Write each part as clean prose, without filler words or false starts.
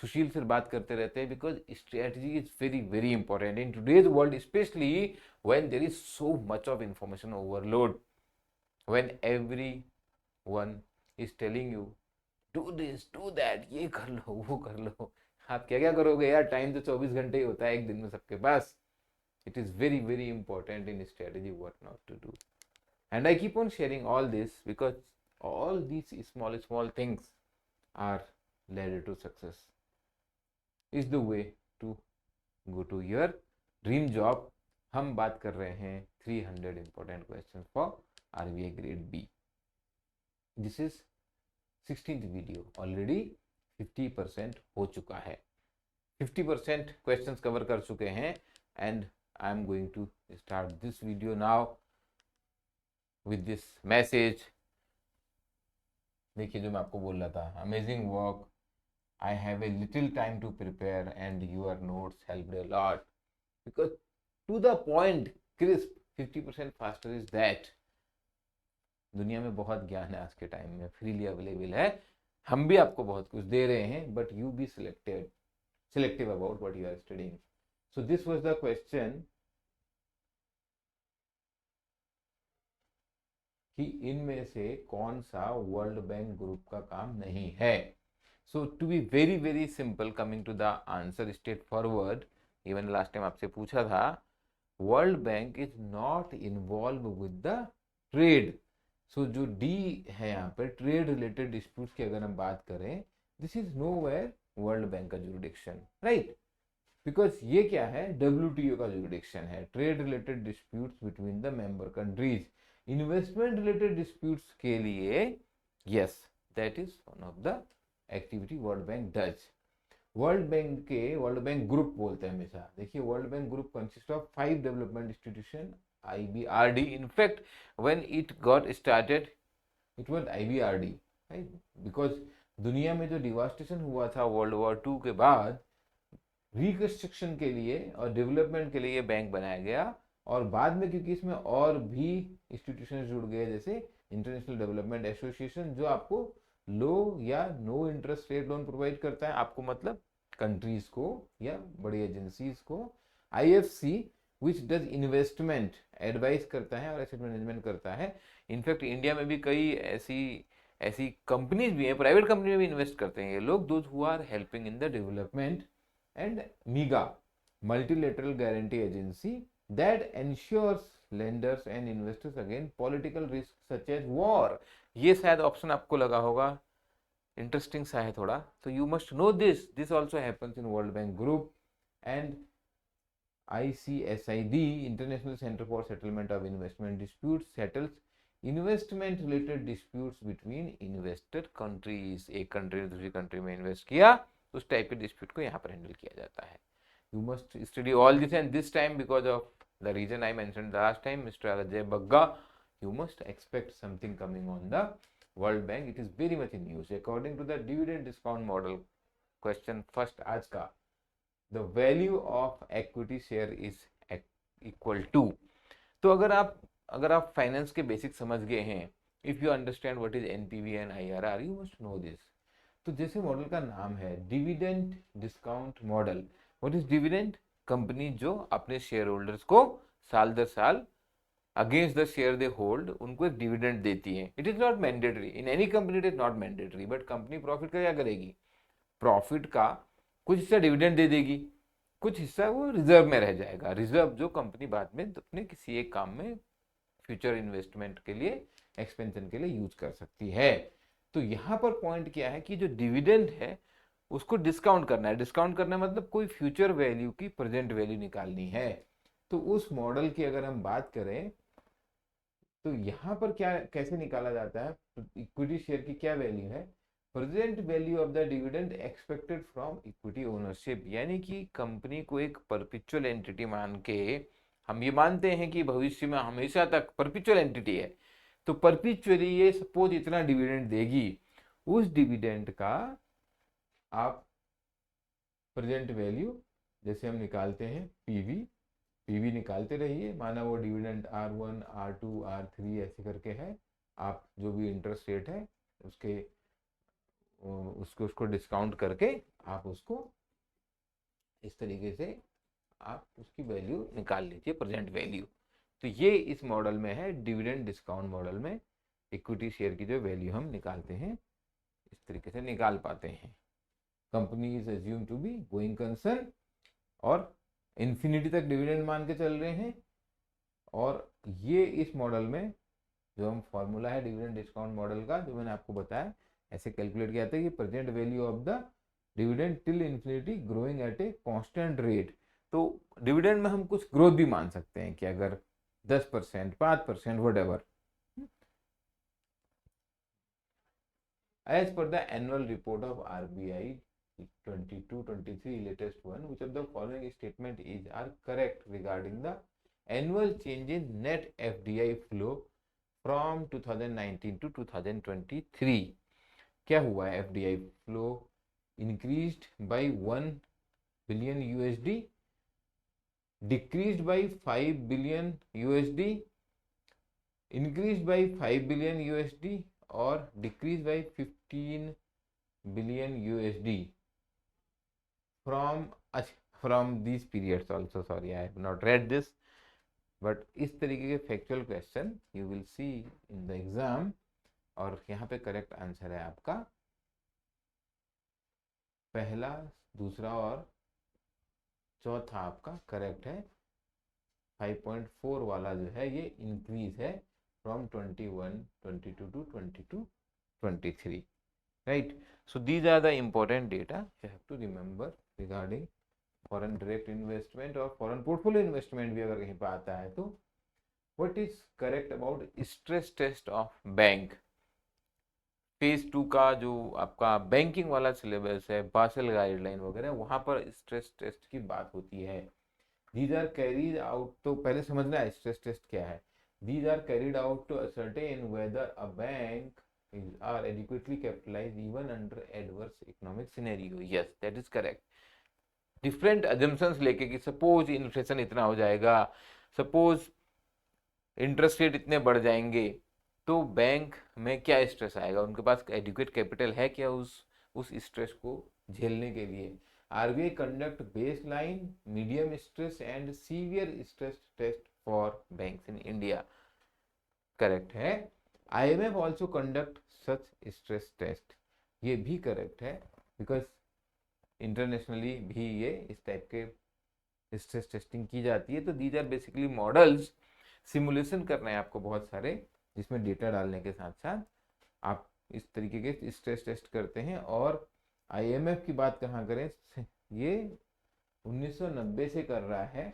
सुशील से बात करते रहते हैं, because strategy is very very important in today's world, specially when there is so much of information overload, when everyone is telling you do this do that, ये कर लो वो कर लो। आप क्या क्या करोगे यार, टाइम तो 24 घंटे ही होता है एक दिन में सबके पास। It is very very important in strategy what not to do, and I keep on sharing all this because all these small small things are led to success, is the way to go to your dream job। हम बात कर रहे हैं 300 important questions for RBI grade B। this is 16th video, already 50% हो चुका है, 50% questions cover कर चुके हैं, and I am going to start this video now with this message. देखिए जो मैं आपको बोल रहा था, amazing work, I have a little time to prepare and your notes help a lot, because to the point, crisp, 50% faster is that. दुनिया में बहुत ज्ञान है आज के टाइम में, फ्रीली अवेलेबल है, हम भी आपको बहुत कुछ दे रहे हैं, but you be selective about what you are studying। So this was the question कि इनमें से कौन सा वर्ल्ड बैंक ग्रुप का काम नहीं है। So to be very very simple, coming to the answer straightforward, even last time आपसे पूछा था, world bank is not involve with the trade. So जो डी है यहाँ पर, ट्रेड रिलेटेड डिस्प्यूट्स की अगर हम बात करें, this is nowhere World Bank का जुरिडिक्शन, राइट, बिकॉज ये क्या है, WTO का जुरिडिक्शन है, trade related disputes between the member countries. Investment related disputes के लिए yes, that is one of the activity World Bank does. World Bank group बोलते हैं हमेशा। देखिए World Bank group consist of 5 development institution, IBRD। In fact when it got started it was IBRD, right, because दुनिया में जो devastation हुआ था world war 2 के बाद, रिकंस्ट्रक्शन के लिए और डेवलपमेंट के लिए बैंक बनाया गया, और बाद में क्योंकि इसमें और भी इंस्टीट्यूशन जुड़ गए, जैसे इंटरनेशनल डेवलपमेंट एसोसिएशन, जो आपको लो या no interest rate loan provide करता है, आपको मतलब कंट्रीज को या बड़ी एजेंसीज को। IFC which does investment, advice करता है और एसेट मैनेजमेंट करता है। इनफैक्ट इंडिया में भी कई ऐसी ऐसी कंपनीज भी हैं, प्राइवेट कंपनी में भी इन्वेस्ट करते हैं ये लोग, those who are helping in the development. and MIGA, multilateral guarantee agency, that ensures lenders and investors against political risks such as war। ये शायद ऑप्शन आपको लगा होगा इंटरेस्टिंग सा है थोड़ा, तो you must know this also happens in world Bank group. And ICSID, international centre for settlement of investment dispute, settles investment related disputes between investor countries. एक कंट्री ने दूसरी कंट्री में इन्वेस्ट किया, उस टाइप के डिस्प्यूट को यहाँ पर हैंडल किया जाता है। You must study all this, and this time because of the reason I mentioned last time, mister Ajay Bagga, you must expect something coming on the World Bank। It is very much in use according to the dividend discount model। Question first आज का, the value of equity share is equal to। तो अगर आप finance के basic समझ गए हैं, if you understand what is NPV and IRR, you must know this. तो जैसे मॉडल का नाम है dividend discount model, what is dividend, company जो अपने शेयर होल्डर्स को साल दर साल against the share they hold उनको एक डिविडेंड देती है। It is not mandatory in any company, it is not mandatory, but company profit का क्या करेगी, प्रॉफिट का कुछ हिस्सा डिविडेंड दे देगी, कुछ हिस्सा वो रिजर्व में रह जाएगा, रिजर्व जो कंपनी बाद में अपने किसी एक काम में फ्यूचर इन्वेस्टमेंट के लिए, एक्सपेंशन के लिए यूज कर सकती है। तो यहाँ पर पॉइंट क्या है कि जो डिविडेंड है उसको डिस्काउंट करना है। डिस्काउंट करना मतलब कोई फ्यूचर वैल्यू की प्रेजेंट वैल्यू निकालनी है। तो उस मॉडल की अगर हम बात करें, तो यहाँ पर क्या कैसे निकाला जाता है, इक्विटी शेयर की क्या वैल्यू है, present value of the dividend expected from equity ownership. यानी कि कंपनी को एक परपिचुअल एंटिटी मान के, हम ये मानते हैं कि भविष्य में हमेशा तक परपिचुअल एंटिटी है, तो परपिचुअली ये सपोज इतना डिविडेंड देगी, उस डिविडेंड का आप प्रेजेंट वैल्यू जैसे हम निकालते हैं पीवी निकालते रहिए, माना वो डिविडेंड R1 R2 R3 ऐसे करके है, आप जो भी इंटरेस्ट रेट है उसके उसको डिस्काउंट करके आप उसको इस तरीके से आप उसकी वैल्यू निकाल लीजिए, प्रेजेंट वैल्यू। तो ये इस मॉडल में है, डिविडेंड डिस्काउंट मॉडल में इक्विटी शेयर की जो वैल्यू हम निकालते हैं इस तरीके से निकाल पाते हैं। Company is assume to be going concern और इन्फिनिटी तक डिविडेंड मान के चल रहे हैं, और ये इस मॉडल में जो हम फॉर्मूला है डिविडेंड डिस्काउंट मॉडल का जो मैंने आपको बताया, ऐसे कैलकुलेट किया था कि present value of the dividend till infinity growing at a constant rate. तो डिविडेंड में हम कुछ ग्रोथ भी मान सकते हैं कि अगर 10%, 5%, whatever. As per the annual report of RBI 22-23 latest one, which of the following statement are correct regarding the annual change in net FDI flow from 2019 to 2023? क्या हुआ है? FDI flow increased by 1 billion USD, decreased by 5 billion USD, increased by 5 billion USD or decreased by 15 billion USD from these periods also. Sorry, I have not read this, but इस तरीके के factual question you will see in the exam, और यहाँ पे correct answer है आपका पहला, दूसरा और चौथा आपका करेक्ट है। 5.4 वाला जो है ये इंक्रीज है from 21, 22 to 22, 23, right? So these are the important data you have to remember regarding foreign direct investment और foreign portfolio investment भी अगर कहीं पर आता है तो what is correct about stress test of bank? Phase 2 का जो आपका बैंकिंग वाला सिलेबस है, बासेल गाइडलाइन वगैरह, वहां पर स्ट्रेस टेस्ट की बात होती है। These are carried out, तो पहले समझना है स्ट्रेस टेस्ट क्या है। These are carried out to ascertain whether a bank are adequately capitalized even under adverse economic scenario. Yes, that is correct. Different assumptions लेके कि सपोज इन्फ्लेशन इतना हो जाएगा, सपोज इंटरेस्ट रेट इतने बढ़ जाएंगे, तो बैंक में क्या स्ट्रेस आएगा, उनके पास एडिक्वेट कैपिटल है क्या उस स्ट्रेस को झेलने के लिए। RBI conduct baseline, medium stress and severe stress test for banks in India. Correct है। IMF also conduct such stress test, ये भी करेक्ट है, बिकॉज इंटरनेशनली भी ये इस टाइप के स्ट्रेस टेस्टिंग की जाती है। तो these are basically models, simulation करना है आपको बहुत सारे, जिसमें डेटा डालने के साथ साथ आप इस तरीके के स्ट्रेस टेस्ट करते हैं। और IMF की बात कहाँ करें, ये 1990 से कर रहा है,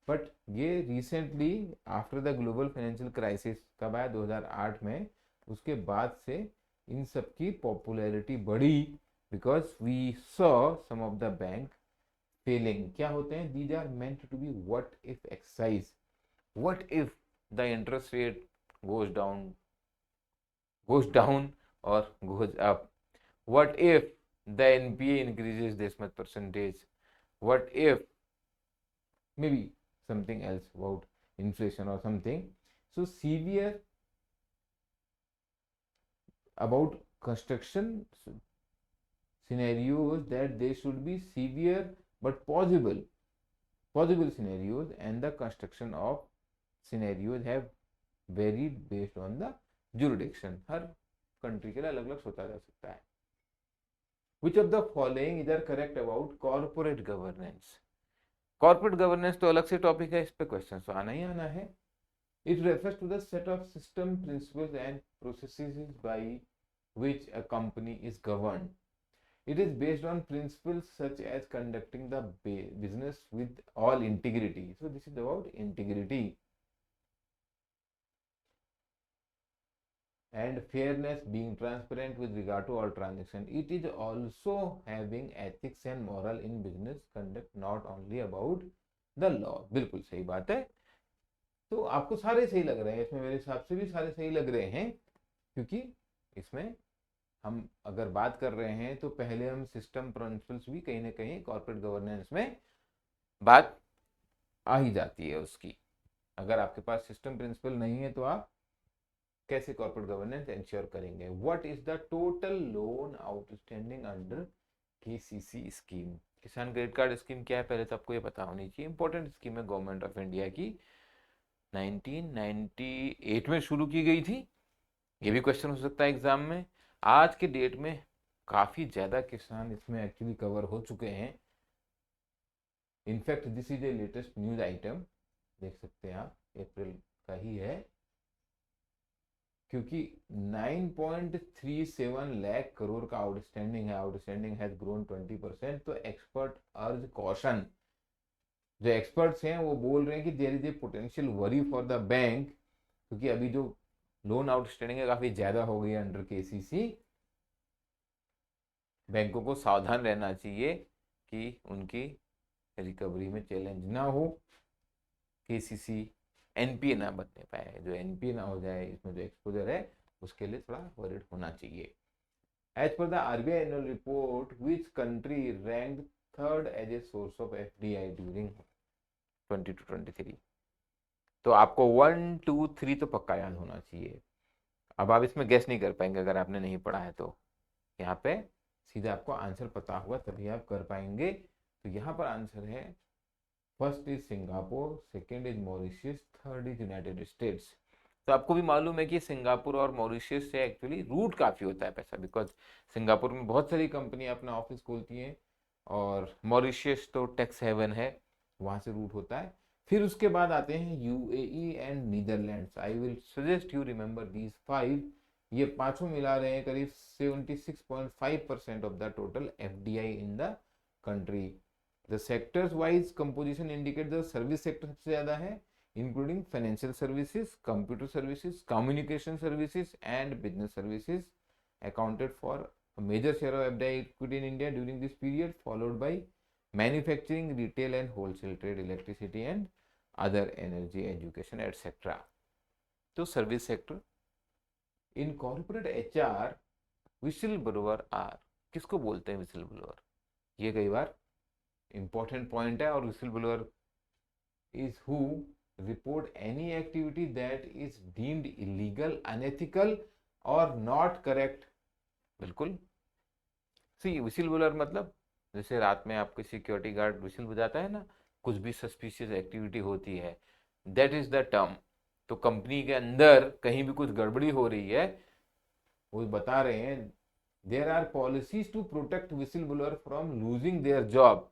बट ये recently after the global financial crisis कब आया, 2008 में, उसके बाद से इन सब की पॉपुलैरिटी बढ़ी, because we saw some of the bank failing. क्या होते हैं? These are meant to be what if exercise. What if the interest rate goes down or goes up? What if the NPA increases this much percentage? What if maybe something else about inflation or something? So severe about construction scenarios, that they should be severe but possible scenarios, and the construction of scenarios have varied based on the jurisdiction. Her country के लिए अलग अलग सोचा जा सकता है। Which of the following is correct about corporate governance? Corporate governance तो अलग से टॉपिक है, इस पे क्वेश्चन तो आना ही आना है। It refers to the set of system principles and processes by which a company is governed. It is based on principles such as conducting the business with all integrity. So this is about integrity and fairness, being transparent with regard to all transactions. It is also having ethics and moral in business conduct, not only about the law. बिल्कुल सही बात है। तो आपको सारे सही लग रहे हैं इसमें, मेरे हिसाब से भी सारे सही लग रहे हैं, क्योंकि इसमें हम अगर बात कर रहे हैं तो पहले हम सिस्टम प्रिंसिपल्स भी कहीं ना कहीं कॉर्पोरेट गवर्नेंस में बात आ ही जाती है उसकी। अगर आपके पास सिस्टम प्रिंसिपल नहीं है तो आप कैसे कॉर्पोरेट गवर्नेंस इंश्योर करेंगे? What is the total loan outstanding under KCC scheme? किसान क्रेडिट कार्ड स्कीम क्या है पहले तो आपको ये पता होनी चाहिए। इंपॉर्टेंट स्कीम है गवर्नमेंट ऑफ इंडिया की, 1998 में शुरू की गई थी। ये भी क्वेश्चन हो सकता है एग्जाम में। आज के डेट में काफी ज्यादा किसान इसमें एक्चुअली कवर हो चुके हैं। In fact this is a latest news item, देख सकते हैं आप, अप्रैल का ही है, क्योंकि 9.37 लाख करोड़ का आउटस्टैंडिंग है। Outstanding has grown 20%। तो एक्सपर्ट अर्ज कॉशन, जो एक्सपर्ट्स हैं वो बोल रहे हैं कि there is a potential worry for the bank, क्योंकि अभी जो लोन आउटस्टैंडिंग है काफी ज्यादा हो गई है अंडर केसीसी। बैंकों को सावधान रहना चाहिए कि उनकी रिकवरी में चैलेंज ना हो, केसीसी एनपीए ना बनने पाए। जो एनपीए ना हो जाए, इसमें जो एक्सपोजर है उसके लिए थोड़ा वरीड होना चाहिए। As per the RBI annual report, which country ranked third as a source of FDI during 2022-23? तो आपको 1, 2, 3 तो पक्का याद होना चाहिए। अब आप इसमें गेस नहीं कर पाएंगे अगर आपने नहीं पढ़ा है तो। यहाँ पे सीधा आपको आंसर पता होगा तभी आप कर पाएंगे। तो यहाँ पर आंसर है, first is Singapore, second is Mauritius, third is United states. तो आपको भी मालूम है कि सिंगापुर और मॉरिशस से एक्चुअली रूट काफ़ी होता है पैसा, बिकॉज सिंगापुर में बहुत सारी कंपनियां अपना ऑफिस खोलती हैं और मॉरिशस तो टैक्स हेवन है, वहाँ से रूट होता है। फिर उसके बाद आते हैं UAE and Netherlands. I will suggest you remember these 5। ये पांचों मिला रहे हैं करीब 76.5% of the total FDI in the country. The sectors wise composition indicate the service sector सबसे ज्यादा है, including financial services, computer services, communication services and business services accounted for a major share of FDI equity in India during this period, followed by manufacturing, retail and wholesale trade, electricity and other energy, education etc. तो service sector. In corporate HR whistleblower are, किसको बोलते हैं whistle blower? ये कई बार important point है। और whistle blower is who report any activity that is deemed illegal, unethical or not correct। बिल्कुल। सी whistle blower मतलब जैसे रात में आपके सिक्योरिटी गार्ड विसिल बजाता है ना, कुछ भी सस्पिशियस एक्टिविटी होती है, दैट इज द टर्म। तो कंपनी के अंदर कहीं भी कुछ गड़बड़ी हो रही है, वो बता रहे हैं there are policies to protect whistleblower from losing their job.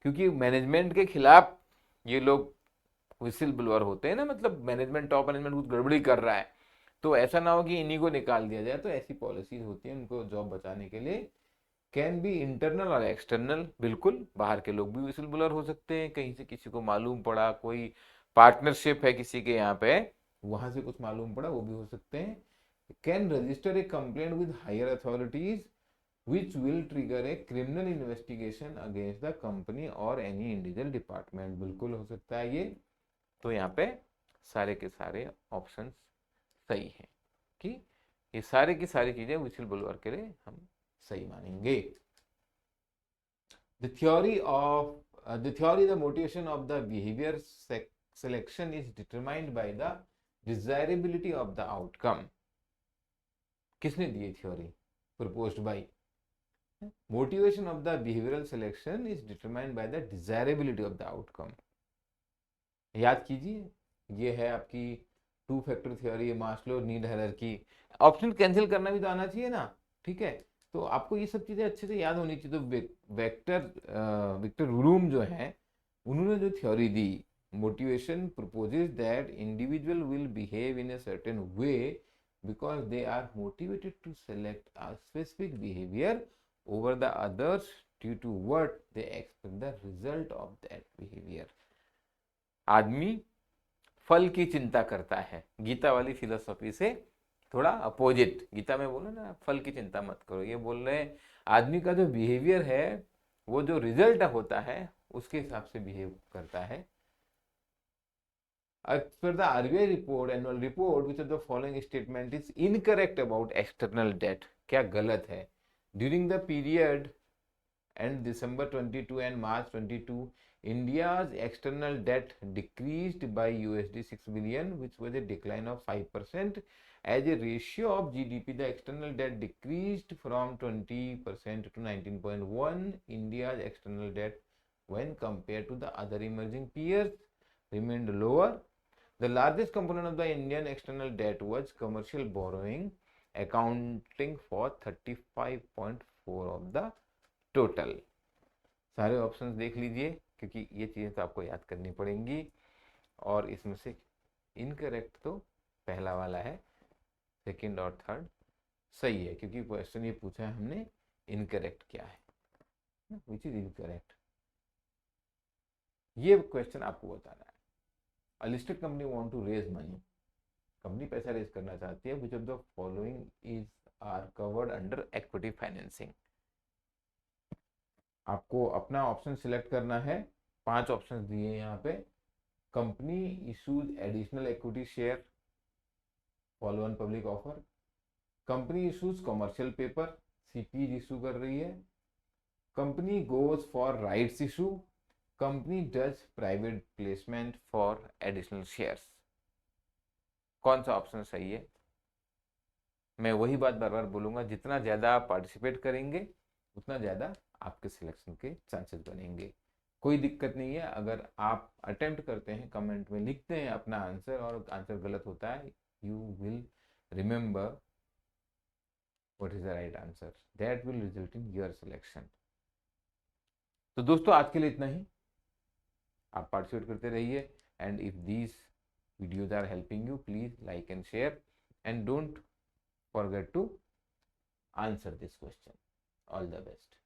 क्योंकि मैनेजमेंट के खिलाफ ये लोग विसिल ब्लोअर होते हैं ना, मतलब मैनेजमेंट, टॉप मैनेजमेंट कुछ गड़बड़ी कर रहा है तो ऐसा ना हो कि इन्हीं को निकाल दिया जाए। तो ऐसी पॉलिसीज होती है उनको जॉब बचाने के लिए। कैन बी इंटरनल और एक्सटर्नल, बिल्कुल बाहर के लोग भी विसिल ब्लोअर हो सकते हैं। कहीं से किसी को मालूम पड़ा, कोई पार्टनरशिप है किसी के यहाँ पे, वहां से कुछ मालूम पड़ा, वो भी हो सकते हैं। Can register a complaint with higher authorities which will trigger a criminal investigation against the company or any individual department। बिल्कुल हो सकता है ये। तो यहाँ पे सारे के सारे ऑप्शन सही हैं कि ये सारे की सारी चीजें विसिल ब्लोअर के लिए हम सही मानेंगे। The theory the motivation of the behaviour selection is determined by the desirability of the outcome. किसने दी theory? Proposed by. Motivation of the behavioural selection is determined by the desirability of the outcome. याद कीजिए, ये है आपकी 2 factor theory, Maslow need hierarchy. Option cancel करना भी तो आना चाहिए ना, ठीक है? तो आपको ये सब चीजें अच्छे से याद होनी चाहिए। तो विक्टर रूम जो है, उन्होंने जो theory the, motivation proposes that individual will behave in a certain way because they are motivated to select a specific behavior over the others due to what they expect the result of that behavior। आदमी फल की चिंता करता है, गीता वाली philosophy से थोड़ा opposite. Gita में बोलो ना फल की चिंता मत करो, ये बोल रहे हैं आदमी का जो बिहेवियर है वो जो रिजल्ट होता है उसके हिसाब से बिहेव करता है। As per the RBI report, annual report, which of the following statement is incorrect about external debt? क्या गलत है? During the period and December 22 and March 22, India's external debt decreased by USD 6 billion, which was a decline of 5%. As a ratio of GDP, the external debt decreased from 20% to 19.1. India's external debt, when compared to the other emerging peers, remained lower. The largest component of the Indian external debt was commercial borrowing, accounting for 35.4 of the total. सारे options देख लीजिए क्योंकि ये चीज़ें तो आपको याद करनी पड़ेंगी। और इसमें से इनकरेक्ट तो पहला वाला है, सेकंड और थर्ड सही है क्योंकि क्वेश्चन ये पूछा है हमने इनकरेक्ट क्या है, विच इज इनकरेक्ट, ये क्वेश्चन आपको बताना है। A listed company want to raise money, company पैसा रेज करना चाहती है, which of the following is are covered under equity financing. आपको अपना ऑप्शन सिलेक्ट करना है, 5 ऑप्शन दिए हैं यहाँ पे। Company issues additional equity share, follow on public offer. Company issues commercial paper, CPs issue कर रही है। Company goes for rights issue, company does private placement for additional shares. कौन सा ऑप्शन सही है? मैं वही बात बार बार बोलूंगा, जितना ज़्यादा आप पार्टिसिपेट करेंगे उतना ज़्यादा आपके सिलेक्शन के चांसेस बनेंगे। कोई दिक्कत नहीं है, अगर आप अटेम्प्ट करते हैं, कमेंट में लिखते हैं अपना आंसर और आंसर गलत होता है, you will remember what is the right answer, that will result in your selection. तो दोस्तों आज के लिए इतना ही, आप पार्टिसिपेट करते रहिए, and if these videos are helping you, please like and share, and don't forget to answer this question. All the best.